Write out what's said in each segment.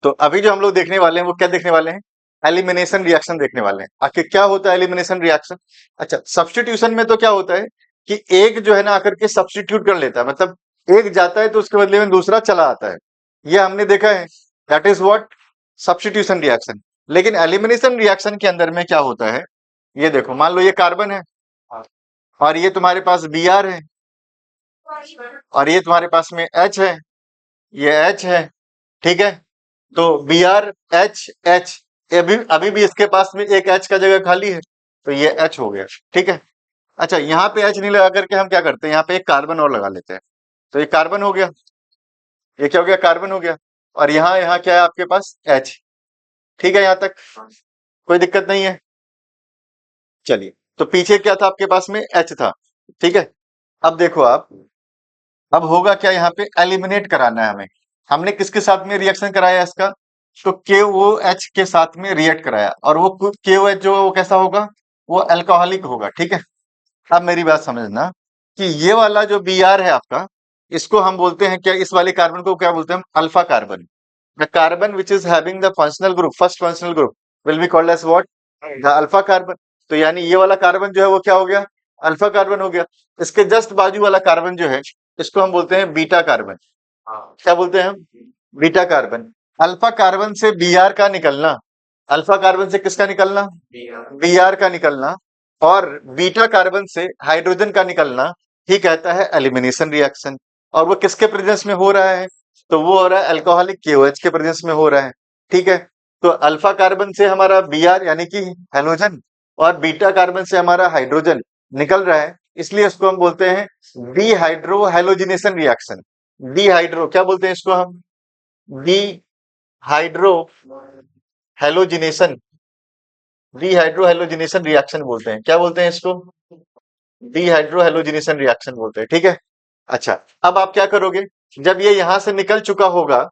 तो अभी जो हम लोग देखने वाले हैं वो क्या देखने वाले हैं? एलिमिनेशन रिएक्शन देखने वाले हैं। आखिर क्या होता है एलिमिनेशन रिएक्शन? अच्छा, सब्स्टिट्यूशन में तो क्या होता है कि एक जो है ना आकर के सब्स्टिट्यूट कर लेता है, मतलब एक जाता है तो उसके बदले में दूसरा चला आता है। ये हमने देखा है, that is what substitution reaction. लेकिन एलिमिनेशन रिएक्शन के अंदर में क्या होता है, ये देखो, मान लो ये कार्बन है और ये तुम्हारे पास बी आर है और ये तुम्हारे पास में एच है, ये एच है, ठीक है। तो बी आर एच एच, अभी अभी भी इसके पास में एक एच का जगह खाली है, तो ये एच हो गया, ठीक है। अच्छा, यहाँ पे एच नहीं लगा करके हम क्या करते हैं, यहाँ पे एक कार्बन और लगा लेते हैं, तो ये कार्बन हो गया। ये क्या हो गया? कार्बन हो गया। और यहाँ यहाँ क्या है आपके पास? एच। ठीक है, यहाँ तक कोई दिक्कत नहीं है। चलिए, तो पीछे क्या था आपके पास में? एच था, ठीक है। अब देखो आप, अब होगा क्या, यहाँ पे एलिमिनेट कराना है हमें। हमने किसके साथ में रिएक्शन कराया इसका? तो के ओ एच के साथ में रिएक्ट कराया, और वो के ओ एच जो है वो कैसा होगा? वो अल्कोहलिक होगा, ठीक है। अब मेरी बात समझना कि ये वाला जो बी आर है आपका, इसको हम बोलते हैं क्या, इस वाले कार्बन को क्या बोलते हैं हम? Alpha carbon. The carbon which is having the functional group, first functional group, will be called as what? The alpha carbon. तो यानी ये वाला कार्बन जो है वो क्या हो गया? अल्फा कार्बन हो गया। इसके जस्ट बाजू वाला कार्बन जो है, इसको हम बोलते हैं बीटा कार्बन। क्या बोलते हैं हम? Beta carbon. अल्फा कार्बन से बी आर का निकलना, अल्फा कार्बन से किसका निकलना? बी आर का निकलना, और बीटा कार्बन से हाइड्रोजन का निकलना, ही कहता है एलिमिनेशन रिएक्शन। और वो किसके प्रेजेंस में हो रहा है? तो वो हो रहा है अल्कोहलिक केओएच के प्रेजेंस में हो रहा है, ठीक है। तो अल्फा कार्बन से हमारा बी आर यानी कि हेलोजन, और बीटा कार्बन से हमारा हाइड्रोजन निकल रहा है, इसलिए इसको हम बोलते हैं D hydro halogenation reaction. D hydro क्या बोलते हैं इसको हम? D hydro halogenation, dehydro halogenation reaction बोलते हैं। क्या बोलते हैं इसको? डीहाइड्रो हेलोजिनेशन रिएक्शन बोलते हैं, ठीक है। अच्छा, अब आप क्या करोगे, जब ये यहां से निकल चुका होगा,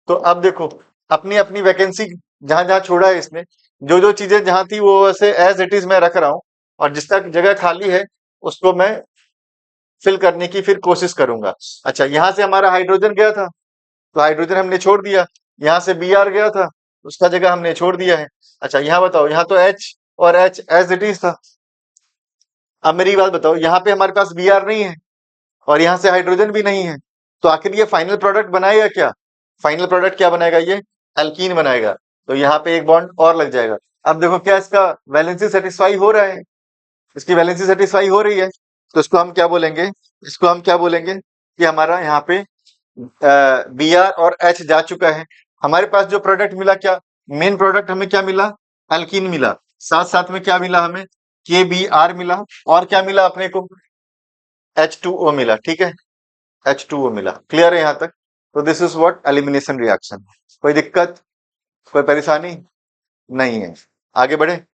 तो अब देखो, अपनी अपनी वैकेंसी जहां जहां छोड़ा है इसने, जो जो चीजें जहां थी वो वैसे एज इट इज मैं रख रहा हूं, और जिस तक जगह खाली है उसको मैं फिल करने की फिर कोशिश करूंगा। अच्छा, यहां से हमारा हाइड्रोजन गया था, तो हाइड्रोजन हमने छोड़ दिया। यहाँ से बी आर गया था, उसका जगह हमने छोड़ दिया है। अच्छा, यहाँ बताओ, यहाँ तो एच और एच एज इट इज था। अब मेरी बात बताओ, यहाँ पे हमारे पास बी आर नहीं है और यहाँ से हाइड्रोजन भी नहीं है, तो आखिर ये फाइनल प्रोडक्ट बनाएगा क्या? फाइनल प्रोडक्ट क्या बनाएगा? ये एल्कीन बनाएगा। तो यहाँ पे एक बॉन्ड और लग जाएगा। अब देखो, क्या इसका वैलेंसी सेटिस्फाई हो रहा है? इसकी वैलेंसी सेटिस्फाई हो रही है, तो इसको हम क्या बोलेंगे? इसको हम क्या बोलेंगे कि हमारा यहाँ पे बी आर और एच जा चुका है। हमारे पास जो प्रोडक्ट मिला, क्या मेन प्रोडक्ट हमें क्या मिला? एल्कीन मिला। साथ साथ में क्या मिला हमें? के बी आर मिला। और क्या मिला अपने को? एच टू ओ मिला, ठीक है। एच टू ओ मिला। क्लियर है यहाँ तक? तो this is what elimination reaction. कोई दिक्कत, कोई परेशानी नहीं है? आगे बढ़े।